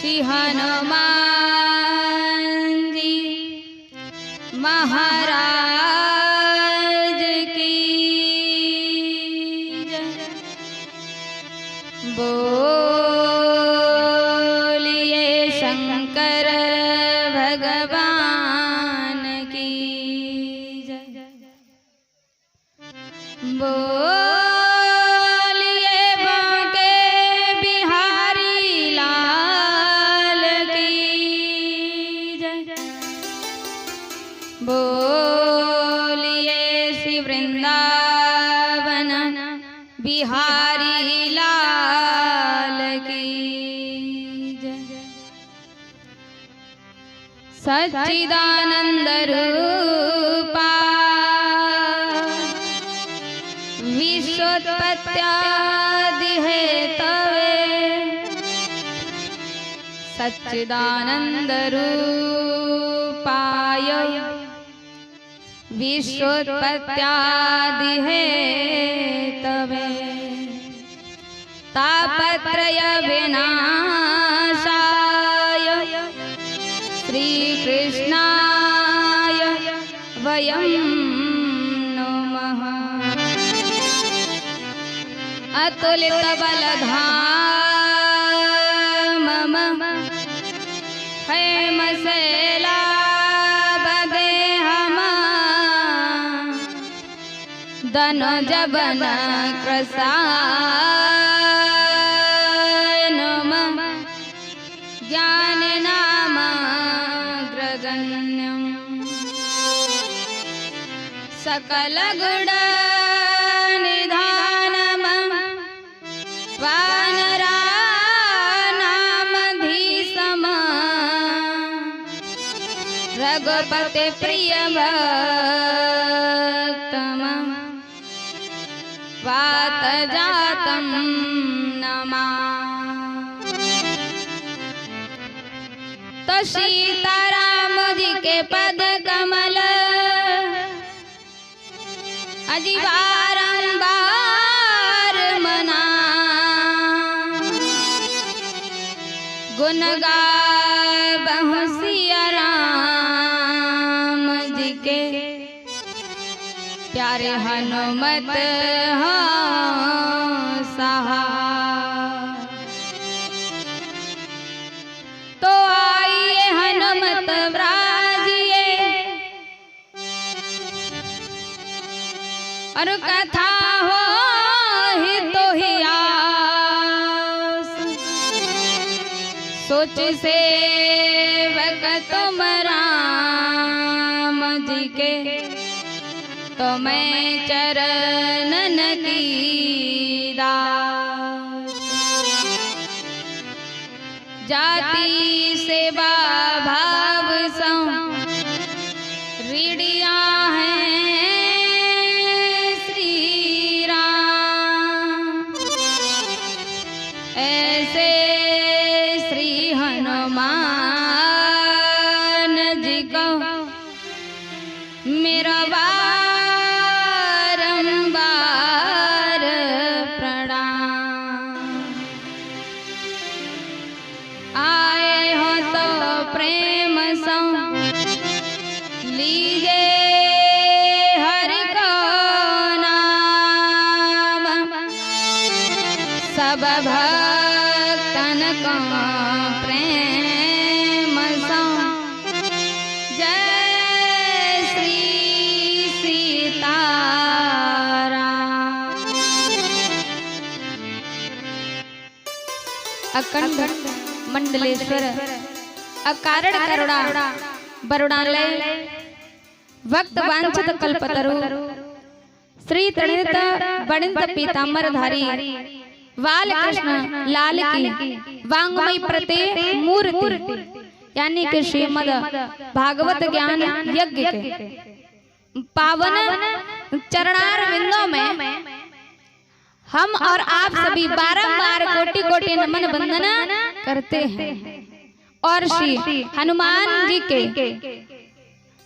श्री हनुमान जी महाराज की जय। बोलिए शंकर भगवान की जय। बोलिए बांके बिहारी लाल की जय। बोलिए श्री वृंदावन बिहारी लाल की जय। सच्चिदानंद रूपा विश्वोत्पत्त्यादि हेतवे सच्चिदानंद रूपाय विश्वोत्पत्त्यादि हेतवे तापत्रय विनाशाय श्रीकृष्णाय वयं नमः। अतुलित बलधामम् हेमशैलाभदेहम् दनुजवन कृशानम् ज्ञानिनामग्रगण्यम् सकलगुण रघुपति प्रिय भक्तम वात जातम नमा। तो सीताराम जी के पद कमल अजी बारंबार मना गुण गावहु सिया राम जी के प्यारे हनुमत हो सहाय। तो आइए हनुमत व्राजिए और कथा हो ही तो ही आस सोच सेवक तुम राम जी के तो मैं चरणन की दास। जाति सेवा भाव सौ ऋणिया हैं श्री राम ऐसे श्री हनुमान जी को मेरा बारंबार प्रणाम। आए हो तो प्रेम सौ लीजे हरि को नाम सब भक्तन को प्रेम सौ जय श्री सीताराम। अखंड मंडलेश्वर अकारण करुणा वरुणालय भक्त वांछित कल्पतरु श्री तृणित वणित पीतांबरधारी बालकृष्ण लाल की वांग्मय प्रति मूर्ति यानी कि श्रीमद भागवत ज्ञान यज्ञ के पावन चरणार विंदों में हम और आप सभी बारंबार कोटि कोटि नमन वंदना करते हैं और श्री हनुमान जी के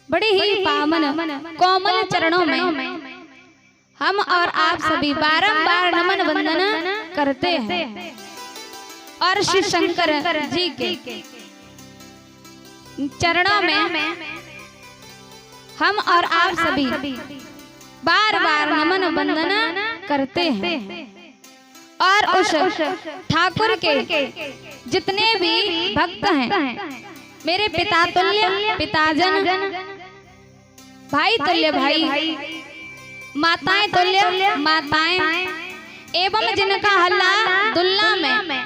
बड़े ही पावन कोमल चरणों में हम और आप सभी बारंबार नमन वंदना करते हैं। और श्री शंकर जी के चरणों में हम और आप सभी बार बार नमन वंदना करते हैं। और उस ठाकुर के जितने भी भक्त हैं, मेरे पिता तुल्य पिताजन, भाई तुल्य भाई, माताएं तुल्य माताएं, एवं जिनका हल्ला दुल्ला में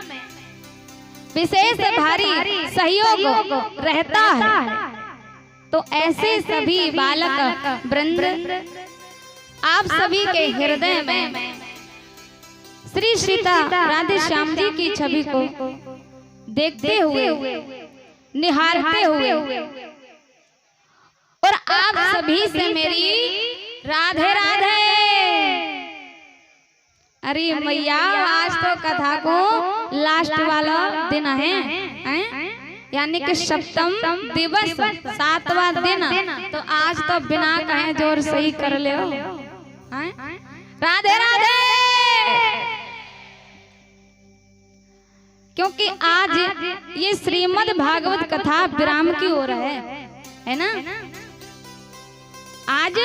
विशेष भारी सहयोग रहता है, तो ऐसे सभी बालक वृंद आप सभी के हृदय में श्री सीता राधे श्याम जी की छवि को देखते हुए, निहारते हुए, और आप सभी से मेरी राधे राधे। अरे मैया, आज तो कथा को लास्ट वाला दिन है, यानी कि सप्तम दिवस 7वां दिन, तो आज तो बिना कहे जोर से ही कर ले। राधे राधे। क्योंकि आज ये श्रीमद् भागवत कथा विराम की ओर है ना। आज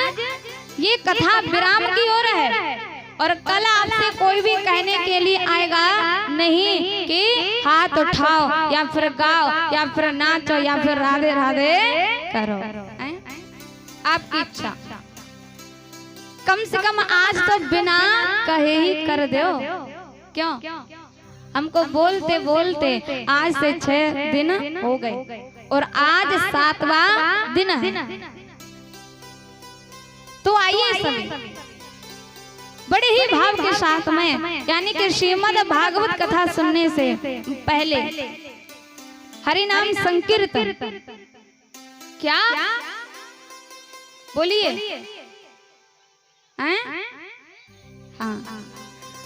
ये कथा विराम की ओर है, और कल आपसे कोई भी कहने के लिए आएगा नहीं कि हाथ उठाओ या फिर गाओ या फिर नाचो या फिर राधे राधे करो। आपकी इच्छा, कम से कम आज तो बिना कहे ही कर दो। क्यों? हमको बोलते बोलते आज से 6 दिन हो गए और आज 7वां दिन है। तो आइए सभी बड़े ही भाव के साथ में, यानी कि श्रीमद् भागवत कथा सुनने से पहले हरि नाम संकीर्तन, क्या बोलिए? हाँ,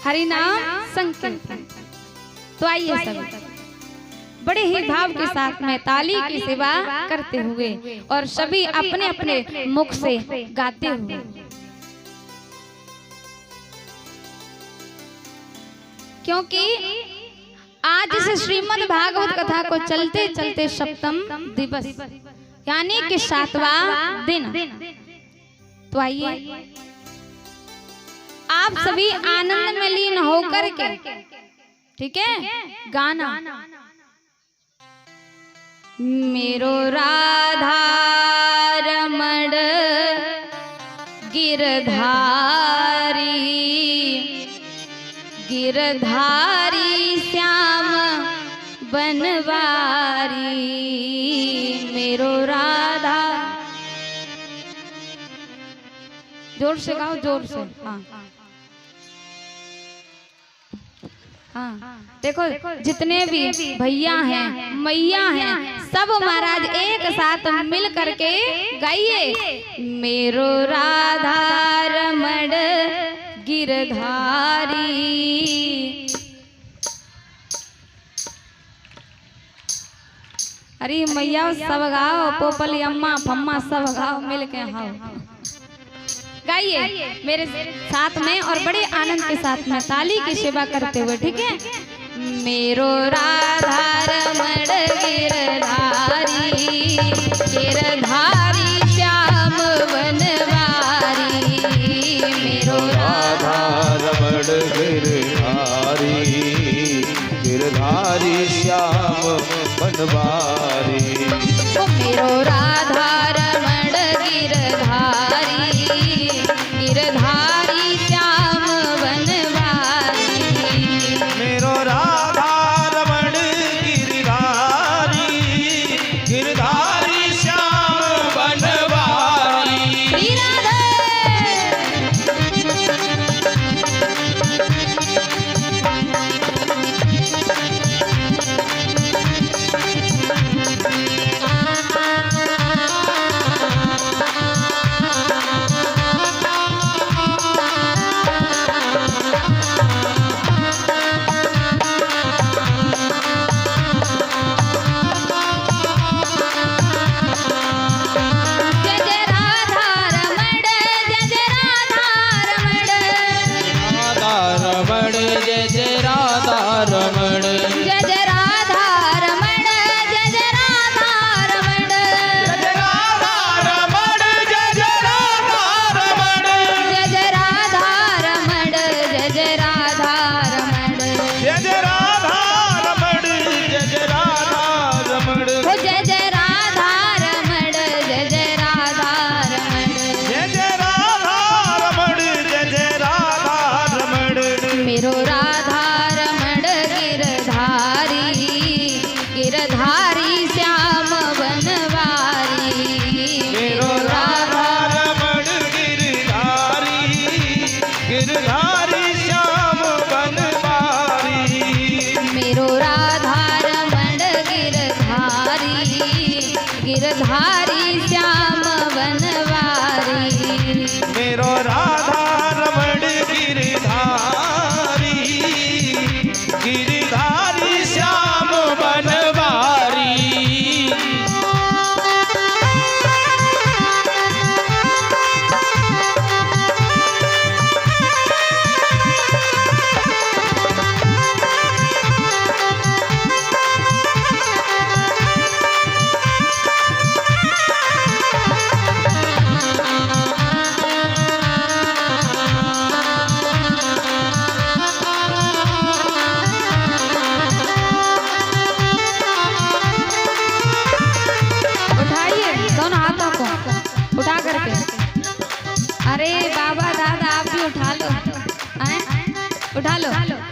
हरि नाम संकीर्तन। तो आइए सभी बड़े ही भाव के साथ में ताली की सेवा करते हुए और सभी अपने अपने मुख से गाते हुए, क्योंकि आज इस श्रीमद् भागवत कथा को चलते चलते सप्तम दिवस यानी कि 7वां दिन। तो आइए आप सभी आनंद में लीन होकर के, ठीक है, गाना मेरो राधा रमण गिरधारी, गिरधारी श्याम बनवारी, मेरो राधा। जोर से गाओ, जोर से। हाँ, देखो जितने भी भैया हैं, मैया हैं, सब महाराज एक साथ मिल करके गाइए, मेरो राधा रमण गिरधारी। अरे मैया सब गाओ, पोपली अम्मा फम्मा सब गाओ मिल के। हाँ, गाइए मेरे साथ में और बड़े आनंद के साथ में ताली की सेवा करते हुए, ठीक है। मेरो राधा रमण गिरधारी, गिरधारी श्याम बनवारी, मेरो राधा रमण गिरधारी, गिरधारी श्याम बनवारी, मेरो राधा रमण गिरधारी, गिरधारी श्याम बनवारी, मेरो राधा रमण गिरधारी, गिरधारी श्याम बनवारी। श्री राधे।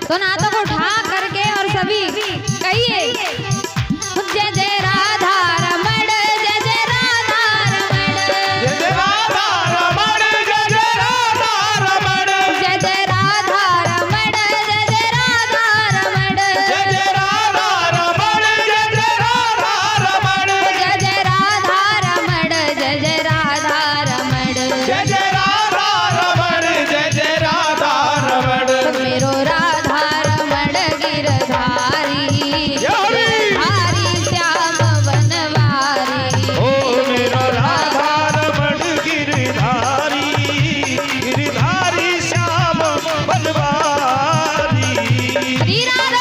तो हाथों को उठा करके और सभी कहिए जय जय राधा रमण, जय जय राधा रमण, जय जय राधा रमण, जय जय राधा रमण, जय जय राधा रमण, जय जय राधा रमण, जय जय राधा रमण, जय जय राधा रमण, जय जय राधा रमण, जय जय राधा रमण, जय जय राधा रमण, जय जय राधा रमण। मेरो राधा रमण गिरधारी, गिरधारी श्याम बनवारी। ओ मेरो राधा रमण गिरधारी, गिरधारी श्याम बनवारी। श्री राधे।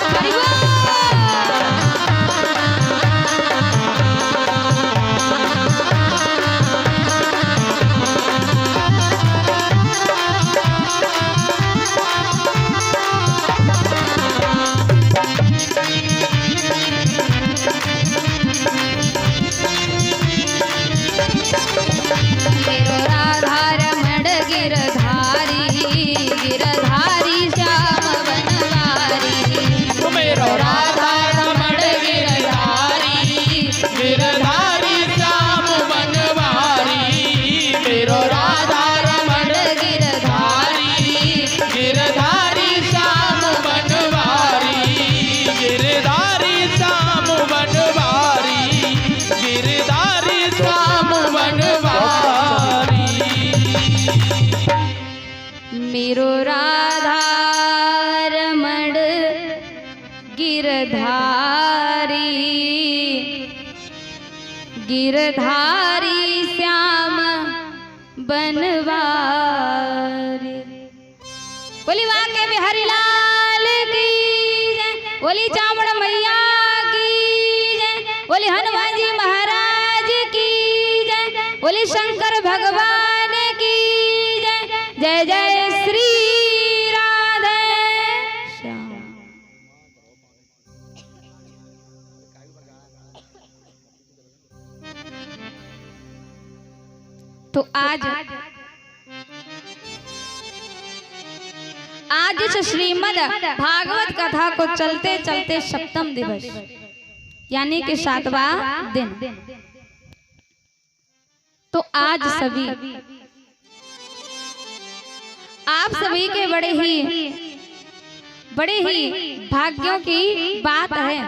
हरि बोल। मेरो राधा रमण गिरधारी, गिरधारी श्याम बनवारी। मेरो राधा रमण गिरधारी, गिरधारी श्याम बनवारी। मेरो राधा रमण गिरधारी, गिरधारी श्याम बनवारी, गिरधारी श्याम बनवारी, गिरधारी श्याम बनवारी। मेरो राधा रमण गिरधारी, गिरधारी श्याम बनवारी। बोली वाके बिहारी लाल की जय, बोली चामुंड मैया की जय, बोली हनुमान जी महाराज की जय, बोली शंकर भगवान की जय। जय जय श्री राधे श्याम। तो आज इस श्रीमद् भागवत कथा को चलते चलते सप्तम दिवस यानी कि 7वां दिन। तो आज सभी आप सभी के बड़े ही भाग्यों की बात है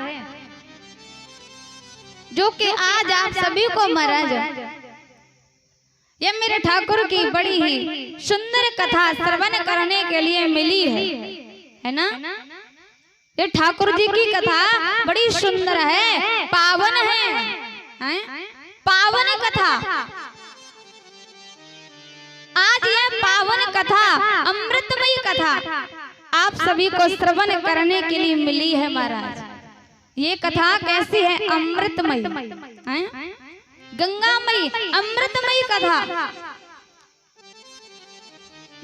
जो कि आज आप सभी को महाराज ये मेरे ठाकुर की बड़ी ही सुंदर कथा श्रवण करने के लिए मिली है ना। ये ठाकुर जी की कथा बड़ी सुंदर है, पावन है? पावन कथा। आज यह पावन कथा, अमृतमयी कथा आप सभी को श्रवण करने के लिए मिली है महाराज। ये कथा कैसी है? अमृतमयी, गंगामयी, अमृतमयी कथा।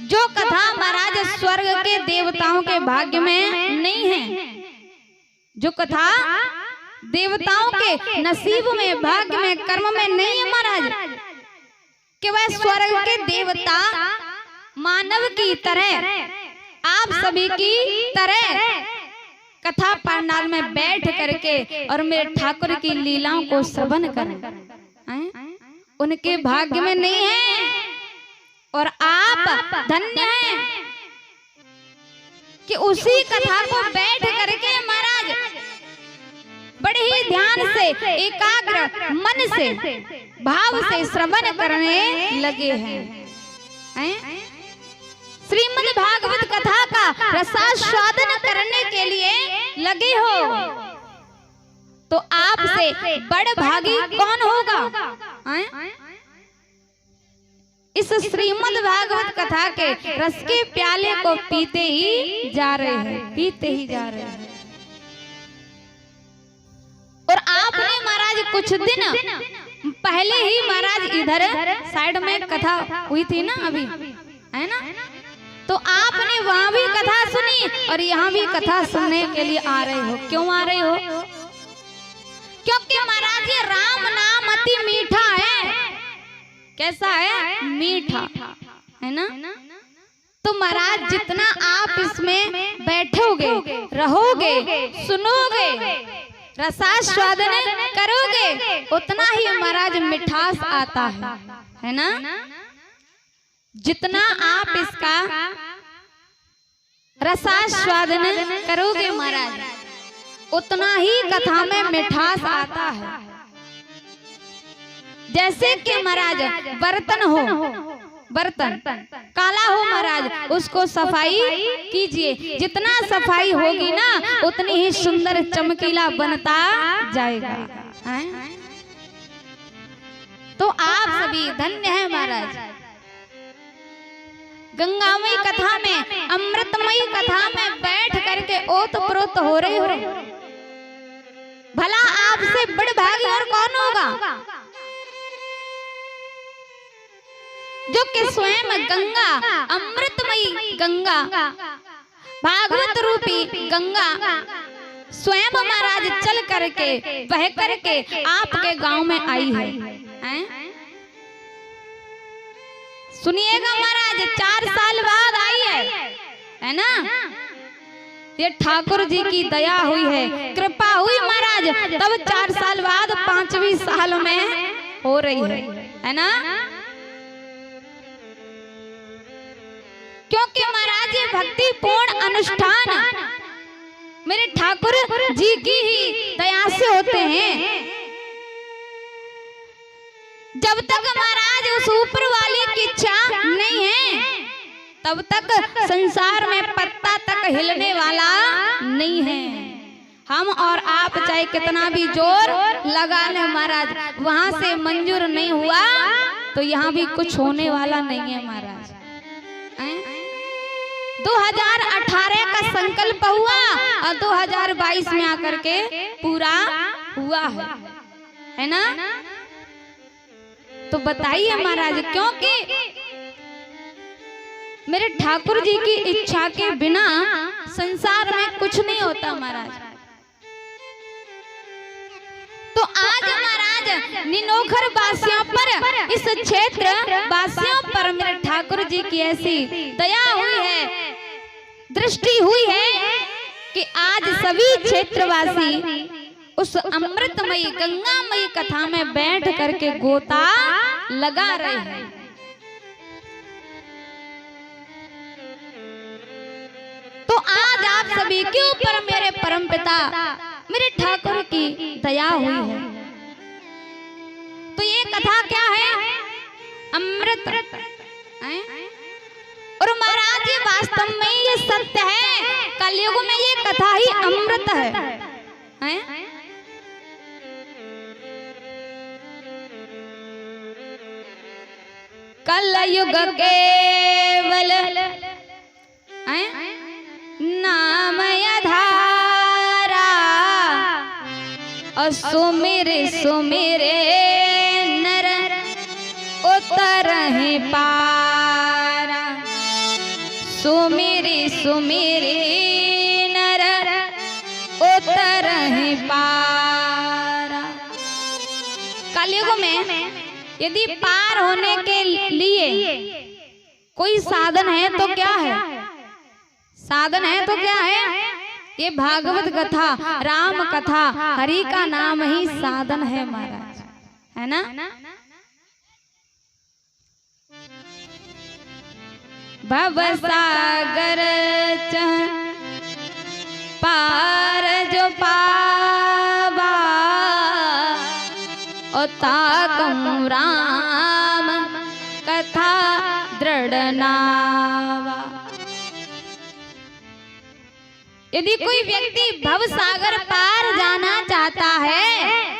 जो कथा महाराज स्वर्ग के देवताओं के भाग्य में नहीं है, जो कथा देवताओं के नसीब में, भाग्य में, कर्म में नहीं है महाराज, कि वह स्वर्ग के देवता मानव की तरह, आप सभी की तरह कथा पंडाल में बैठ करके और मेरे ठाकुर की लीलाओं को श्रवण करें। उनके भाग्य में नहीं है और आप धन्य हैं कि उसी कथा को बैठ करके महाराज बड़े ही ध्यान से, एकाग्र मन से, भाव से श्रवण करने लगे हैं। श्रीमद् भागवत कथा का रसास्वादन करने के लिए लगे हो तो आपसे बड़ भागी कौन होगा? इस श्रीमद् भागवत कथा के रस के प्याले को पीते ही जा रहे हैं, पीते ही जा रहे हैं। और आपने महाराज कुछ दिन पहले ही महाराज इधर साइड में कथा हुई थी ना, अभी है ना, तो आपने वहां भी कथा सुनी और यहाँ भी कथा सुनने के लिए आ रहे हो। क्यों आ रहे हो? क्योंकि महाराज ये राम नाम अति मीठा है। कैसा है? मीठा है ना। तो महाराज जितना आप इसमें बैठोगे, रहोगे, सुनोगे, रसास्वादन करोगे, उतना ही महाराज मिठास आता है ना। जितना आप इसका रसास्वादन करोगे महाराज, उतना ही कथा में मिठास आता है। जैसे कि महाराज बर्तन हो, बर्तन काला हो महाराज, उसको सफाई कीजिए। जितना सफाई होगी ना, उतनी ही सुंदर चमकीला बनता जाएगा। तो आप सभी धन्य हैं महाराज। गंगामयी कथा में, अमृतमयी कथा में बैठ करके ओतप्रोत हो रहे हो। भला आपसे बड़ भागी और कौन होगा जो कि स्वयं गंगा, अमृतमयी गंगा, भागवत रूपी गंगा स्वयं महाराज चल करके, बह करके आपके गांव में आई है। सुनिएगा महाराज, 4 साल बाद आई है ना। ये ठाकुर जी की दया हुई है, कृपा हुई महाराज, तब 4 साल बाद 5वीं साल में हो रही है ना। क्योंकि महाराज ये भक्ति पूर्ण अनुष्ठान मेरे ठाकुर जी की ही दया से होते हैं। जब तक महाराज उस ऊपर वाले की इच्छा नहीं है, तब तक संसार में पत्ता तक हिलने वाला नहीं है। हम और आप चाहे कितना भी जोर लगा ले महाराज, वहां से मंजूर नहीं हुआ तो यहाँ भी कुछ होने वाला नहीं है महाराज। 2018 का संकल्प हुआ और 2022 में आकर के पूरा हुआ है ना। तो बताइए महाराज, क्योंकि मेरे ठाकुर जी की इच्छा के बिना संसार में कुछ नहीं होता महाराज। तो आज महाराज निनोखर वासियों पर, इस क्षेत्र वासियों पर मेरे ठाकुर जी की ऐसी दया हुई है, दृष्टि हुई है कि आज सभी क्षेत्रवासी उस अमृतमयी गंगामयी कथा में बैठ करके गोता लगा रहे हैं। तो आज आप सभी के ऊपर मेरे परमपिता मेरे ठाकुर की दया हुई है। तो ये कथा क्या है? अमृत। और महाराज ये वास्तव में ये सत्य है, कलयुग में ये कथा ही अमृत है। कलयुग केवल नाम धारा, और सुमिरे सुमिरे नर उतरहि पारा। सुमिरे सुमिरे नर उतरहि पारा। कलयुग में यदि पार होने के लिए कोई साधन है तो क्या है? साधन है तो क्या है? ये भागवत कथा, राम कथा, हरि का नाम ही साधन है महाराज, है ना। भव सागर पार जो पावा, ओ ताकहु राम कथा दृढ़ नावा। यदि कोई व्यक्ति भव सागर पार जाना चाहता है,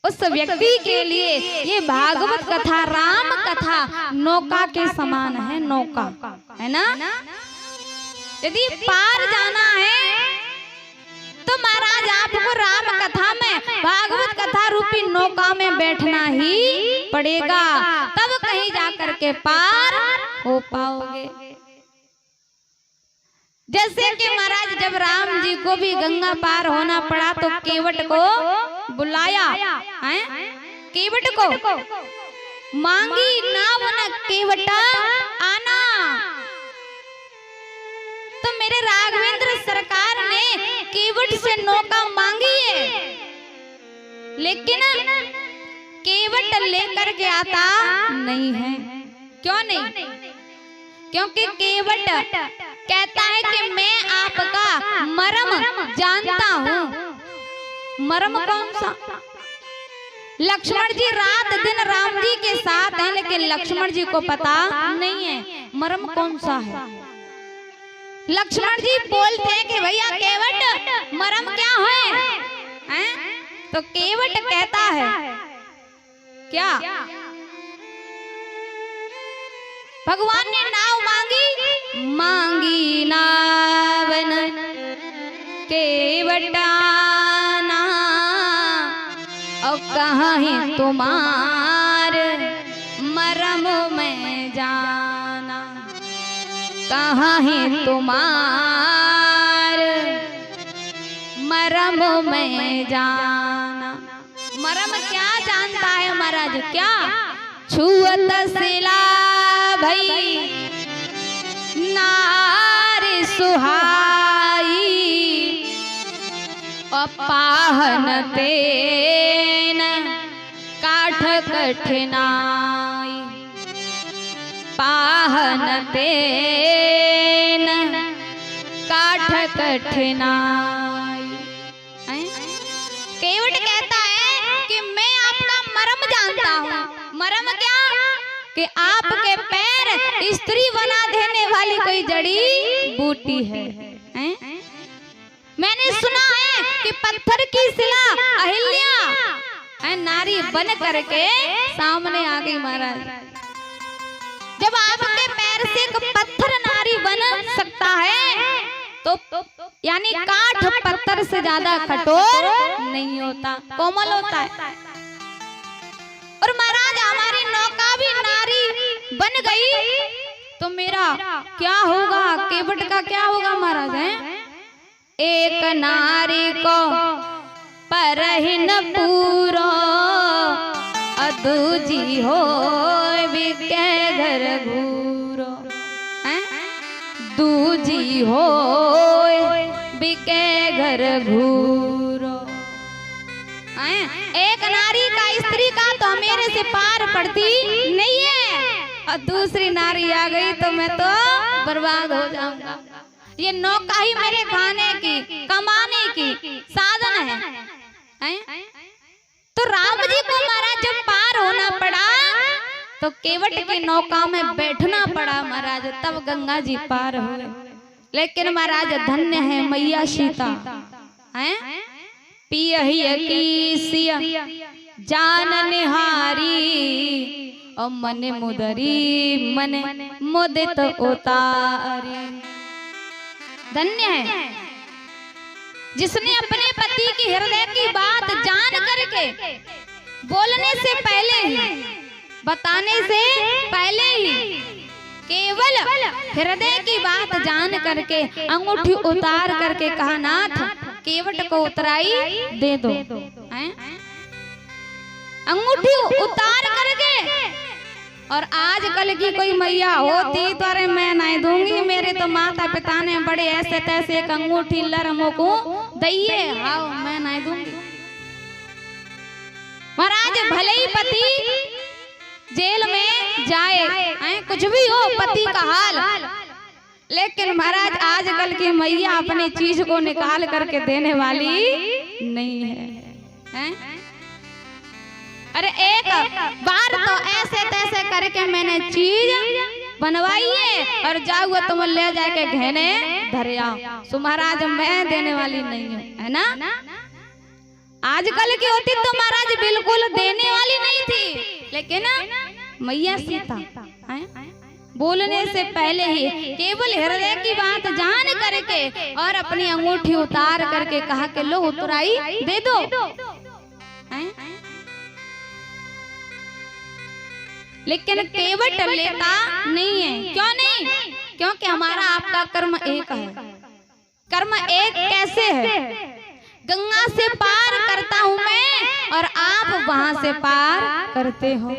उस व्यक्ति के लिए ये भागवत कथा, राम कथा नौका के समान है, नौका, है ना। यदि पार जाना है तो महाराज आपको राम कथा में, भागवत कथा रूपी नौका में बैठना ही पड़ेगा, तब कहीं जाकर के पार हो पाओगे। जैसे कि महाराज जब राम जी को भी गंगा पार होना पड़ा तो केवट को बुलाया है, केवट को मांगी नाव न केवटा आना। तो मेरे राघवेंद्र सरकार ने केवट से नौका मांगी है, लेकिन केवट लेकर के आता नहीं है। क्यों नहीं? क्योंकि केवट कहता है कि मैं आपका मर्म जानता हूँ। मर्म कौन सा? लक्ष्मण जी रात दिन राम जी के साथ हैं, लेकिन लक्ष्मण जी को पता नहीं है मर्म कौन सा है। लक्ष्मण जी बोलते हैं कि भैया केवट मर्म क्या है? तो केवट कहता है क्या? भगवान ने नाव मांगी नावन केवटाना, और कहाँ है तुम्हार मरम में जाना, कहाँ है तुम्हार मरम में जाना। मरम क्या जानता है महाराज? क्या? छुअत सिला भई नारी सुहाई, पाहन तेन काठ कठिनाई, पाहन तेन काठ कठिनाई। केवट कहता है कि मैं आपका मर्म जानता हूँ। मर्म क्या? कि आपके पैर स्त्री बना देने वाली कोई जड़ी बूटी है। मैंने सुना है कि पत्थर की शिला अहिल्या नारी बन करके सामने आ गई महाराज। जब आपके पैर से एक पत्थर नारी बन सकता है तो यानी काठ पत्थर से ज्यादा कठोर नहीं होता, कोमल होता है। और महाराज हमारी नौका भी नारी बन गई तो मेरा क्या होगा? केवट का क्या होगा महाराज? है एक नारी को परहिन पूरो, अदूजी हो बिके घर घूरो, दूजी हो बिके घर घूरो। एक नारी का स्त्री का तो मेरे से पार पड़ती नहीं है, और दूसरी नारी आ गई तो मैं तो बर्बाद हो जाऊंगा। ये नौका ही मेरे खाने की कमाने की साधन है। तो राम जी को महाराज जब पार होना पड़ा तो केवट की नौका में बैठना पड़ा महाराज, तब गंगा जी पार हुए। लेकिन महाराज धन्य है मैया सीता, हैं पियहिया की सिया जान निहारी, और मन मुदरी मन मुदित उतारी। धन्य है जिसने अपने पति की हृदय की बात जान करके बोलने से पहले ही, बताने से पहले ही केवल हृदय की बात जान करके अंगूठी उतार करके कहा नाथ केवट को उतराई दे दो। अंगूठी उतार करके। और आजकल की कोई मैया होती तो अरे मैं नहीं दूंगी, मेरे तो माता पिता ने बड़े ऐसे तैसे एक अंगूठी लरमो को दइए, हाँ मैं नहीं दूंगी। महाराज भले ही पति जेल में जाए, कुछ भी हो पति का हाल, लेकिन महाराज आजकल की मैया अपनी चीज को निकाल करके देने वाली नहीं है। अरे एक बार तो ऐसे तैसे करके मैंने चीज बनवाई है और जाऊँ तुम ले जाके घेने धरिया, सो महाराज मैं देने वाली नहीं हूँ, है ना। आजकल की होती तो महाराज बिल्कुल देने वाली नहीं थी, लेकिन मैया सीता बोलने से पहले ही केवल हृदय की बात जान करके और अपनी अंगूठी उतार करके कहा कि लो उतराई दे दो। लेकिन केवट लेता नहीं है। क्यों नहीं? क्योंकि हमारा आपका कर्म एक है। कर्म एक कैसे है? गंगा से पार करता हूँ मैं और आप वहां से पार करते हो।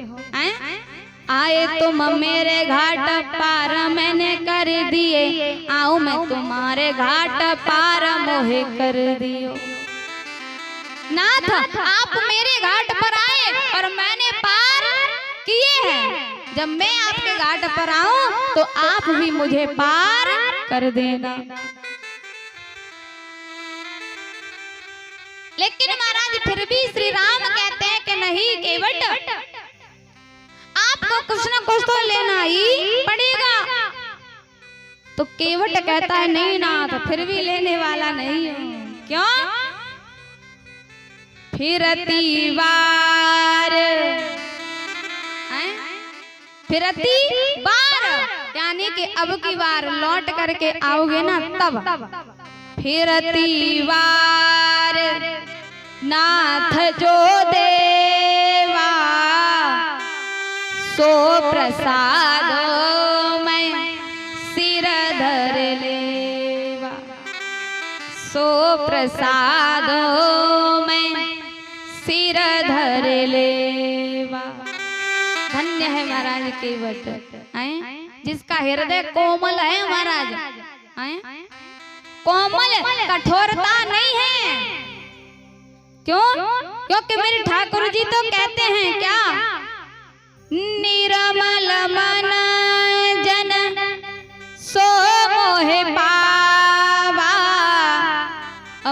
आए तुम मेरे घाट पार मैंने कर दिए, आऊं मैं तुम्हारे घाट पार मोहे कर दियो। नाथ आप मेरे घाट पर आए और मैंने पार किए हैं, जब मैं आपके घाट पर आऊं तो आप भी मुझे पार कर देना। लेकिन महाराज फिर भी श्री राम कहते हैं कि नहीं केवट, आपको कुछ ना कुछ तो लेना ही पड़ेगा। तो केवट कहता है नहीं नाथ, फिर भी लेने वाला नहीं है। क्यों? फिरती बार, फिरती बार यानी कि अब की बार लौट करके आओगे ना तब। फिरती बार नाथ जो देवा सो प्रसाद मैं सिर धर लेवा, सो प्रसाद मैं सिर धर लेवा। धन्य है महाराज केवट, जिसका हृदय कोमल है महाराज, कोमल कठोरता नहीं है। क्यों? क्योंकि मेरे ठाकुर जी तो कहते हैं क्या, निर्मल मन जन सो मोहे पावा,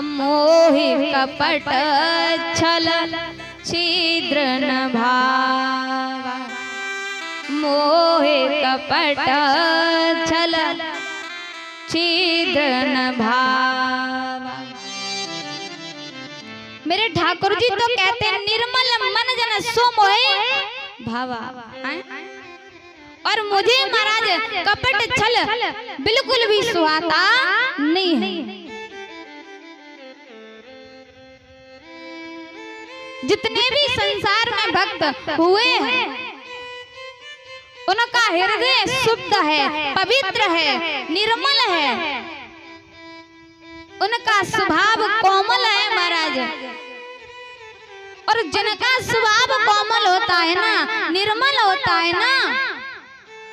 मोहि कपट छल छिद्र न भावा, मोहे कपट छल छिद्र न भावा। मेरे ठाकुर जी तो कहते हैं निर्मल मन जन सो मोहे भावा, और मुझे महाराज कपट छल बिल्कुल भी सुहाता नहीं है। जितने भी संसार में भक्त हुए हैं उनका हृदय शुद्ध है, पवित्र है, निर्मल है, उनका स्वभाव कोमल है महाराज। और जिनका स्वभाव कोमल होता है ना, निर्मल होता है ना,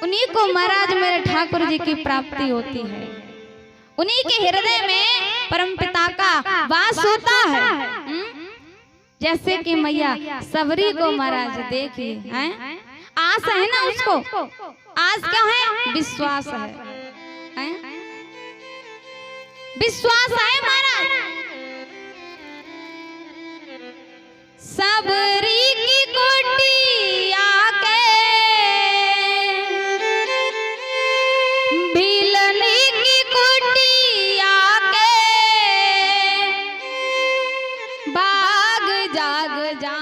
उन्हीं को महाराज मेरे ठाकुर जी की प्राप्ति होती है। उन्हीं के हृदय में परमपिता का वास होता है। जैसे कि मैया सबरी को महाराज देखिए, आस है ना उसको, आस क्या है? विश्वास है, विश्वास है महाराज। सबरी की कोटी आके भिलनी की कोटी आके बाग जाग जा